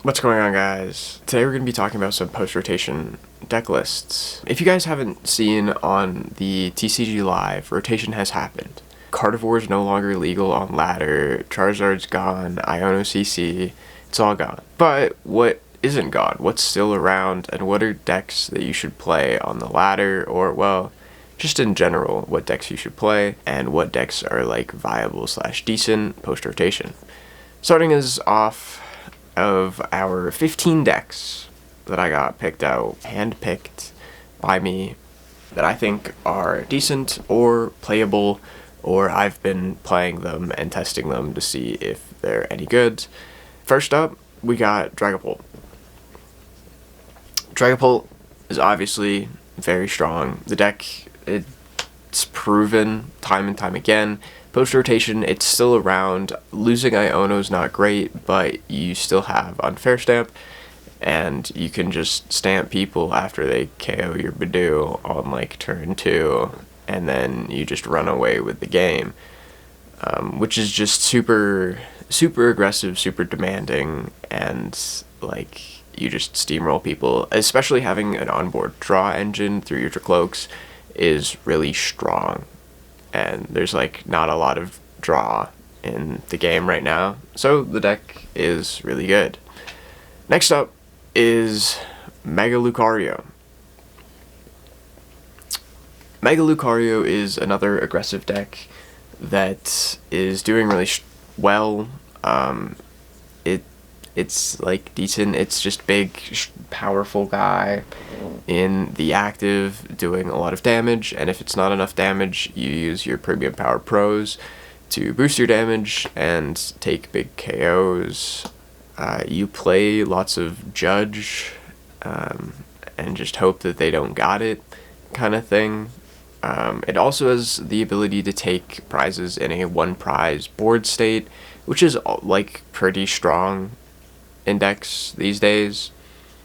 What's going on, guys? Today we're going to be talking about some post-rotation deck lists. If you guys haven't seen on the TCG Live, rotation has happened. Carnivore is no longer legal on ladder, Charizard's gone, Iono CC, it's all gone. But what isn't gone? What's still around, and what are decks that you should play on the ladder, or, well, just in general, what decks you should play, and what decks are, like, viable/decent post-rotation. Starting us off of our 15 decks that I got picked out, hand-picked by me, that I think are decent or playable, or I've been playing them and testing them to see if they're any good. First up, we got Dragapult. Dragapult is obviously very strong. The deck, it's proven time and time again. Post-rotation, it's still around. Losing Iono's not great, but you still have Unfair Stamp, and you can just stamp people after they KO your Budew on, like, turn 2, and then you just run away with the game, which is just super aggressive, super demanding, and, like, you just steamroll people. Especially having an onboard draw engine through your Dracloaks is really strong. And there's, like, not a lot of draw in the game right now, so the deck is really good. Next up is Mega Lucario. Mega Lucario is another aggressive deck that is doing really well. It's like decent. It's just big, powerful guy in the active doing a lot of damage, and if it's not enough damage, you use your Premium Power Pros to boost your damage and take big KOs. You play lots of Judge and just hope that they don't got it kind of thing. It also has the ability to take prizes in a one prize board state, which is, like, pretty strong in decks these days,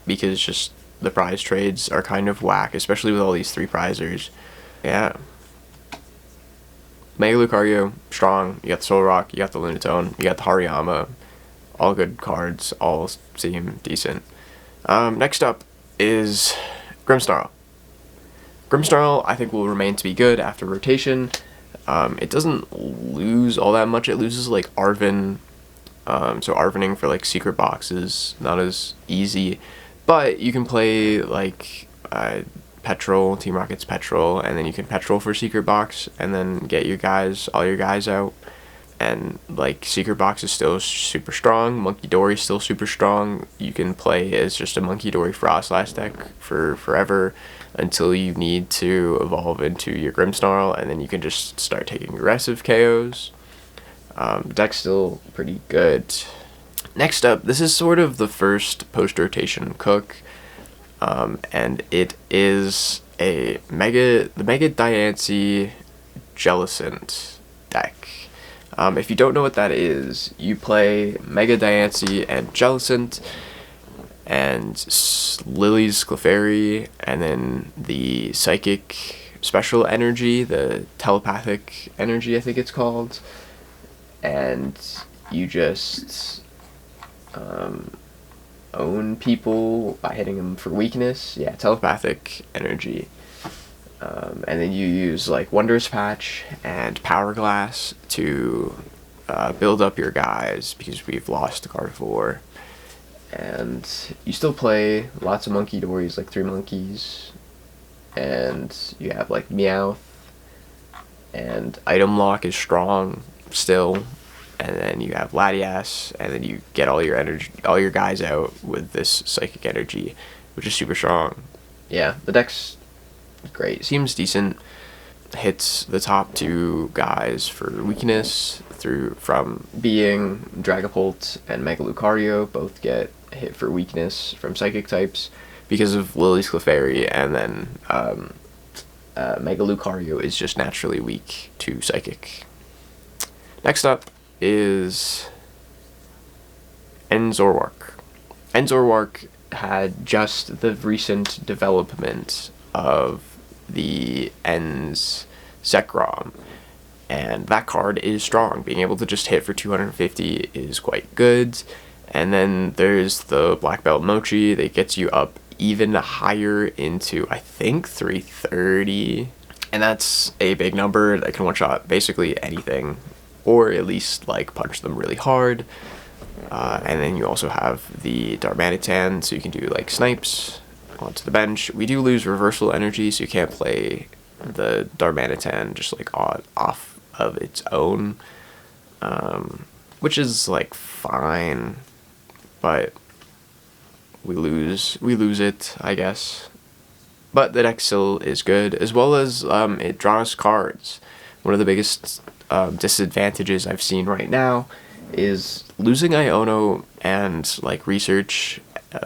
because just the prize trades are kind of whack, especially with all these 3 prizers. Yeah. Mega Lucario, strong. You got the Solrock, you got the Lunatone, you got the Hariyama. All good cards, all seem decent. Next up is Grimmsnarl. Grimmsnarl, I think, will remain to be good after rotation. It doesn't lose all that much. It loses, like, Arven. So Arvening for, like, secret boxes, not as easy. But you can play, like, Petrol, Team Rocket's Petrol, and then you can Petrol for secret box, and then get all your guys out. And, like, secret box is still super strong. Munkidori is still super strong. You can play as just a Munkidori Frostlass deck for forever until you need to evolve into your Grimmsnarl, and then you can just start taking aggressive KOs. The deck's still pretty good. Next up, this is sort of the first post-rotation cook, and it is the Mega Diancie Jellicent deck. If you don't know what that is, you play Mega Diancie and Jellicent, and Lily's Clefairy, and then the Psychic Special Energy, the Telepathic Energy, I think it's called. And you just own people by hitting them for weakness. Yeah, Telepathic Energy. And then you use, like, Wondrous Patch and Power Glass to build up your guys, because we've lost the Carnivore. And you still play lots of Munkidoris, like 3 monkeys. And you have, like, Meowth. And Item Lock is strong still, and then you have Latias, and then you get all your guys out with this Psychic Energy, which is super strong. Yeah, the deck's great. Seems decent. Hits the top 2 guys for weakness from being Dragapult and Mega Lucario. Both get hit for weakness from Psychic types because of Lily's Clefairy, and then Mega Lucario is just naturally weak to Psychic. Next up is Enzorwark. Enzorwark had just the recent development of the Enz Zekrom, and that card is strong. Being able to just hit for 250 is quite good, And then there's the Black Belt Mochi that gets you up even higher into, I think, 330. And that's a big number that can one-shot basically anything, or at least like punch them really hard. And then you also have the Darmanitan, so you can do like snipes onto the bench. We do lose reversal energy, so you can't play the Darmanitan just like off of its own, which is like fine, but we lose it, I guess. But the deck still is good, as well as it draws cards. One of the biggest disadvantages I've seen right now is losing Iono and like research.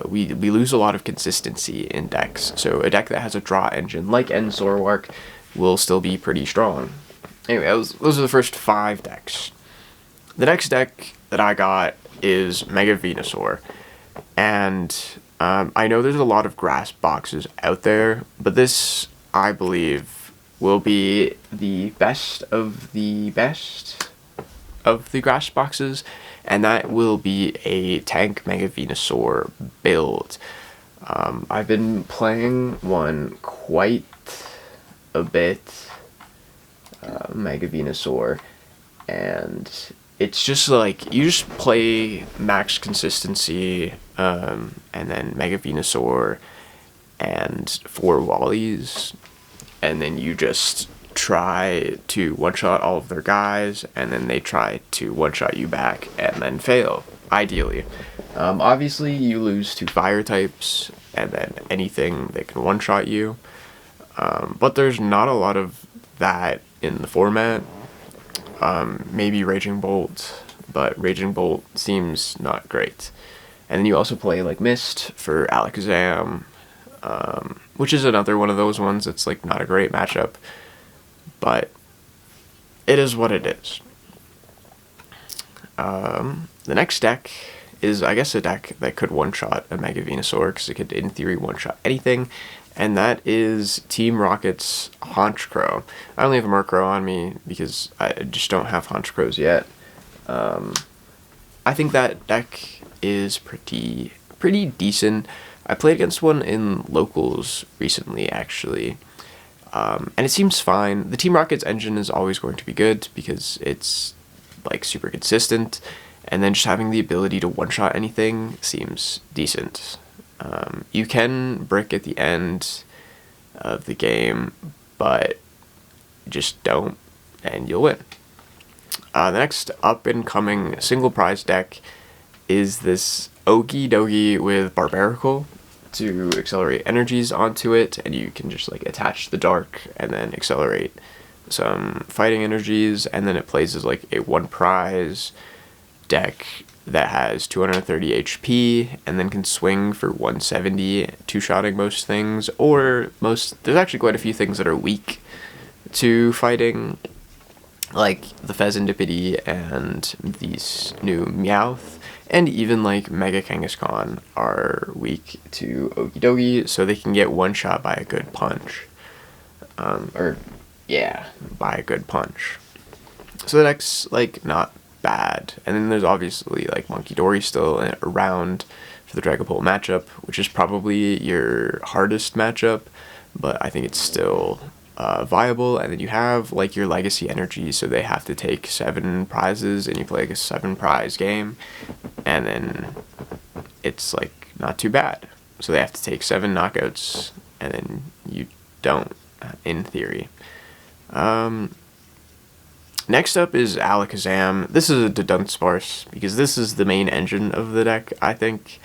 We lose a lot of consistency in decks. So a deck that has a draw engine like End Zoroark will still be pretty strong. Anyway, those are the first 5 decks. The next deck that I got is Mega Venusaur. And I know there's a lot of grass boxes out there, but this, I believe, will be the best of the grass boxes, and that will be a Tank Mega Venusaur build. I've been playing one quite a bit, Mega Venusaur, and it's just like, you just play max consistency, and then Mega Venusaur and 4 Wallies, and then you just try to one-shot all of their guys, and then they try to one-shot you back, and then fail, ideally. Obviously, you lose to fire types, and then anything that can one-shot you, but there's not a lot of that in the format. Maybe Raging Bolt, but Raging Bolt seems not great. And then you also play like Mist for Alakazam, which is another one of those ones that's like not a great matchup, but it is what it is. The next deck is, I guess, a deck that could one-shot a Mega Venusaur, because it could, in theory, one-shot anything, and that is Team Rocket's Honchkrow. I only have a Murkrow on me because I just don't have Honchkrows yet. I think that deck is pretty decent. I played against one in locals recently, actually, and it seems fine. The Team Rocket's engine is always going to be good because it's like super consistent, and then just having the ability to one-shot anything seems decent. You can brick at the end of the game, but just don't, and you'll win. The next up-and-coming single prize deck is this Okidogi with Barbaracle to accelerate energies onto it, and you can just like attach the dark and then accelerate some fighting energies, and then it plays as like a 1 prize deck that has 230 HP and then can swing for 170, two-shotting most things, or there's actually quite a few things that are weak to fighting, like the Pheasantipede and these new Meowth, and even like Mega Kangaskhan are weak to Okidogi, so they can get one-shot by a good punch. By a good punch. So the deck's like not bad. And then there's obviously like Munkidori still around for the Dragapult matchup, which is probably your hardest matchup, but I think it's still viable. And then you have like your legacy energy, so they have to take 7 prizes, and you play like a 7 prize game, and then it's like not too bad. So they have to take 7 knockouts, and then you don't, in theory. Next up is Alakazam. This is a Dudunsparce, because this is the main engine of the deck, I think,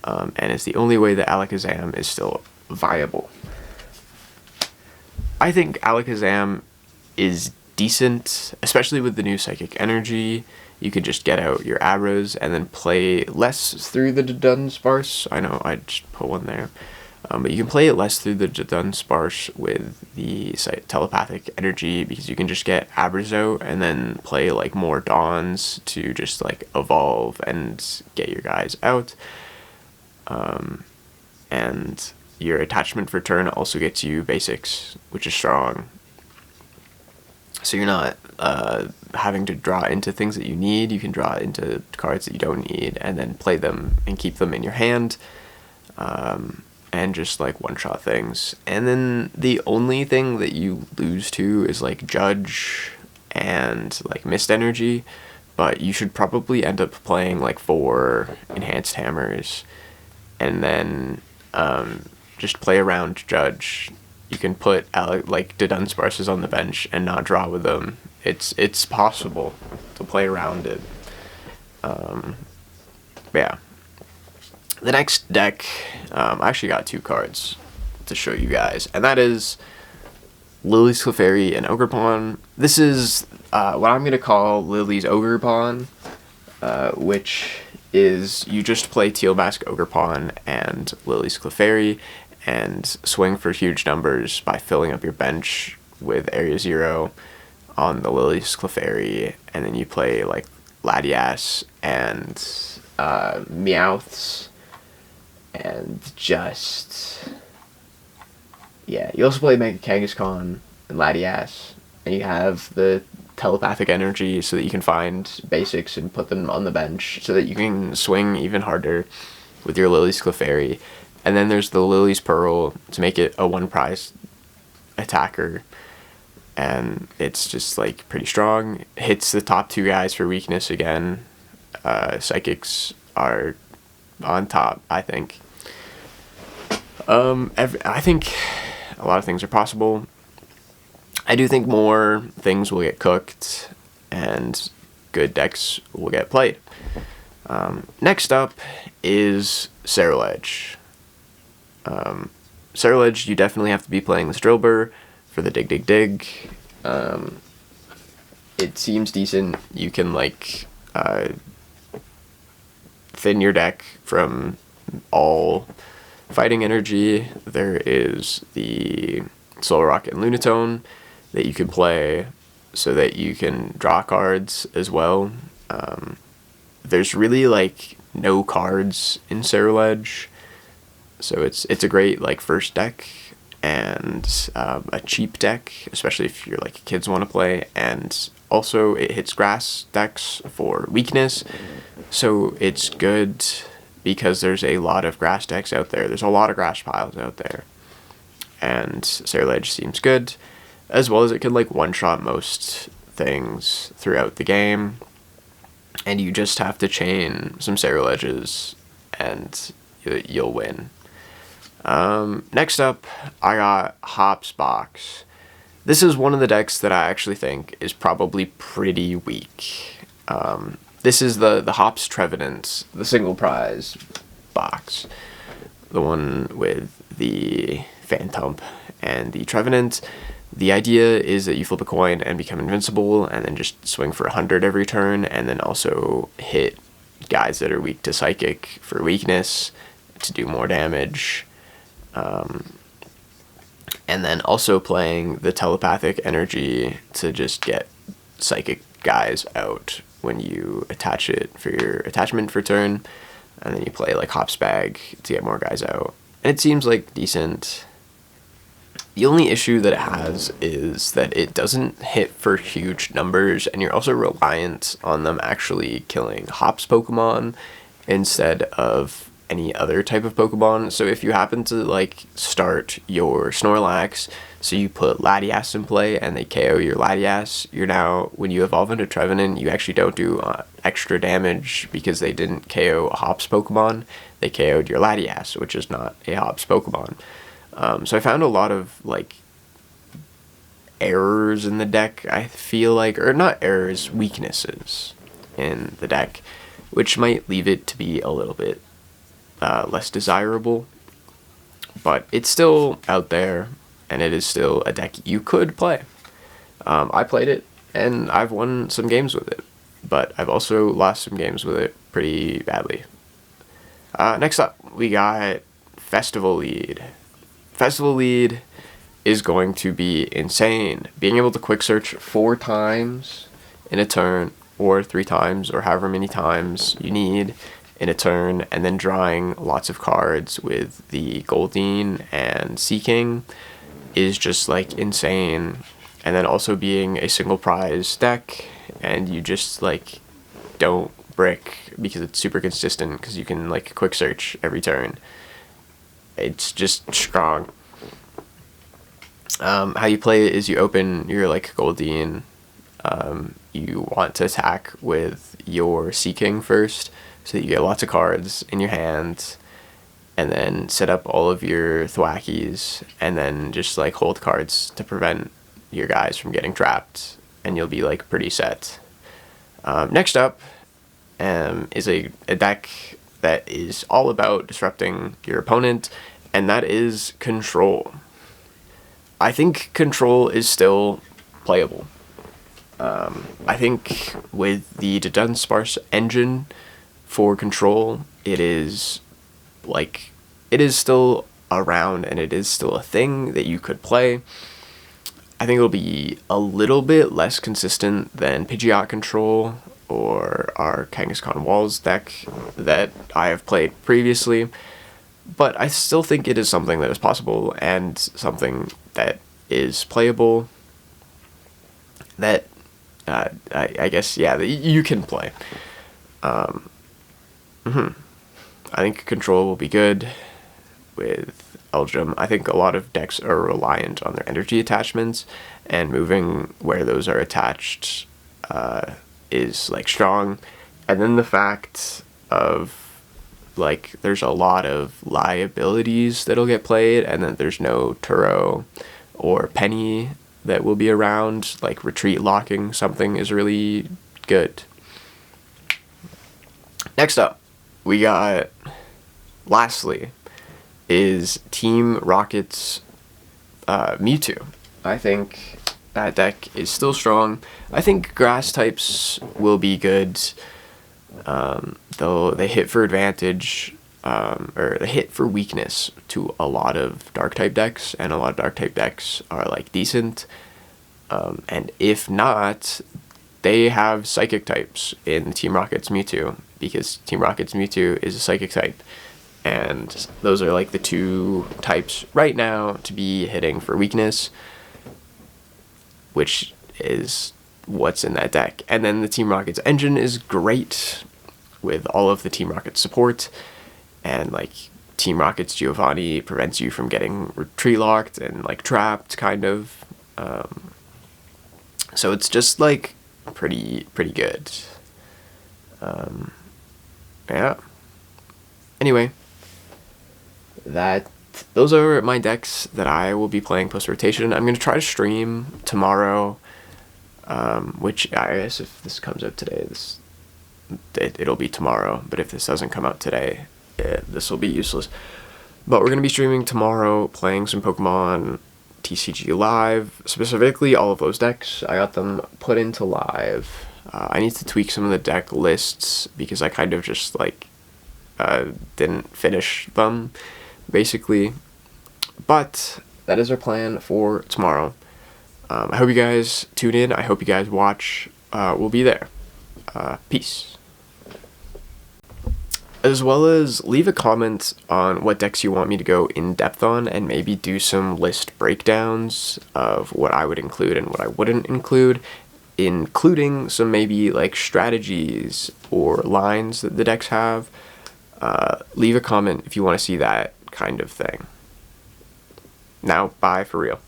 and it's the only way that Alakazam is still viable. I think Alakazam is decent, especially with the new Psychic Energy. You could just get out your Abras and then play less through the Dudunsparce. I know, I just put one there. But you can play it less through the Dudunsparce with the Telepathic Energy, because you can just get Abras out and then play like more Dawns to just like evolve and get your guys out. And your attachment for turn also gets you basics, which is strong. So you're not having to draw into things that you need. You can draw into cards that you don't need and then play them and keep them in your hand. And just like one-shot things. And then the only thing that you lose to is like Judge and like Mist Energy, but you should probably end up playing like 4 Enhanced Hammers and then just play around Judge. You can put like the Dunsparces on the bench and not draw with them. It's possible to play around it. Yeah. The next deck, I actually got 2 cards to show you guys, and that is Lily's Clefairy and Ogerpon. This is what I'm going to call Lily's Ogerpon, which is you just play Teal Mask Ogerpon and Lily's Clefairy and swing for huge numbers by filling up your bench with Area 0 on the Lily's Clefairy, and then you play like Latias and Meowths. And just, yeah, you also play Mega Kangaskhan and Latias, and you have the telepathic energy so that you can find basics and put them on the bench so that you can swing even harder with your Lily's Clefairy. And then there's the Lily's Pearl to make it a 1-prize attacker, and it's just like pretty strong. It hits the top 2 guys for weakness again. Psychics are on top, I think. I think a lot of things are possible. I do think more things will get cooked and good decks will get played. Next up is Ceruledge. Ceruledge, you definitely have to be playing the Strilber for the Dig Dig Dig. It seems decent. You can like thin your deck from all fighting energy. There is the Solrock and Lunatone that you can play so that you can draw cards as well. There's really like no cards in Ceruledge, so it's a great like first deck and a cheap deck, especially if you're like kids want to play. And also it hits grass decks for weakness, so it's good because there's a lot of grass decks out there. There's a lot of grass piles out there, and Ceruledge seems good, as well as it can like one-shot most things throughout the game, and you just have to chain some Ceruledges and you'll win. Next up, I got Hops Box. This is one of the decks that I actually think is probably pretty weak. This is the Hops Trevenant, the single prize box. The one with the Phantump and the Trevenant. The idea is that you flip a coin and become invincible, and then just swing for 100 every turn, and then also hit guys that are weak to Psychic for weakness to do more damage. And then also playing the telepathic energy to just get Psychic guys out when you attach it for your attachment for turn, and then you play like Hops Bag to get more guys out. And it seems like decent. The only issue that it has is that it doesn't hit for huge numbers, and you're also reliant on them actually killing Hops Pokemon instead of any other type of Pokemon. So if you happen to like start your Snorlax, so you put Latias in play and they KO your Latias, you're now, when you evolve into Trevenant, you actually don't do extra damage because they didn't KO a Hops Pokemon. They KO'd your Latias, which is not a Hops Pokemon. So I found a lot of like errors in the deck, I feel like, or not errors, weaknesses in the deck, which might leave it to be a little bit less desirable, but it's still out there, and it is still a deck you could play. I played it, and I've won some games with it, but I've also lost some games with it pretty badly. Next up, we got Festival Lead. Festival Lead is going to be insane. Being able to quick search 4 times in a turn, or 3 times, or however many times you need in a turn, and then drawing lots of cards with the Goldeen and Seaking is just like insane. and then also being a single prize deck, and you just like don't brick because it's super consistent because you can like quick search every turn. It's just strong. How you play it is you open your like Goldeen. You want to attack with your Sea King first, so that you get lots of cards in your hand, and then set up all of your Thwackies, and then just like hold cards to prevent your guys from getting trapped, and you'll be like pretty set. Next up is a deck that is all about disrupting your opponent, and that is Control. I think Control is still playable. I think with the Dudunsparce engine for Control, it is still around, and it is still a thing that you could play. I think it'll be a little bit less consistent than Pidgeot Control or our Kangaskhan Walls deck that I have played previously, but I still think it is something that is possible and something that is playable that I guess, yeah, that you can play. I think Control will be good with Eldrum. I think a lot of decks are reliant on their energy attachments, and moving where those are attached is like strong. And then the fact of like there's a lot of liabilities that'll get played, and then there's no Turo or Penny that will be around, like retreat locking something is really good. Next up, we got, lastly, is Team Rocket's Mewtwo. I think that deck is still strong. I think grass types will be good, though they hit for advantage, or they hit for weakness to a lot of dark type decks, and a lot of dark type decks are like decent. And if not, they have psychic types in Team Rocket's Mewtwo, because Team Rocket's Mewtwo is a psychic type. And those are like the two types right now to be hitting for weakness, which is what's in that deck. And then the Team Rocket's engine is great with all of the Team Rocket support, and like Team Rocket's Giovanni prevents you from getting retreat locked and like trapped, kind of. So it's just like pretty good. Yeah. Anyway, those are my decks that I will be playing post rotation. I'm gonna try to stream tomorrow, which I guess if this comes out today, it'll be tomorrow. But if this doesn't come out today, this will be useless. But we're gonna be streaming tomorrow, playing some Pokemon TCG Live, specifically all of those decks. I got them put into Live. I need to tweak some of the deck lists because I kind of just like didn't finish them, basically. But that is our plan for tomorrow. I hope you guys tune in. I hope you guys watch. We'll be there. Peace. As well as leave a comment on what decks you want me to go in depth on, and maybe do some list breakdowns of what I would include and what I wouldn't include, including some maybe like strategies or lines that the decks have. Leave a comment if you want to see that kind of thing. Now, bye for real.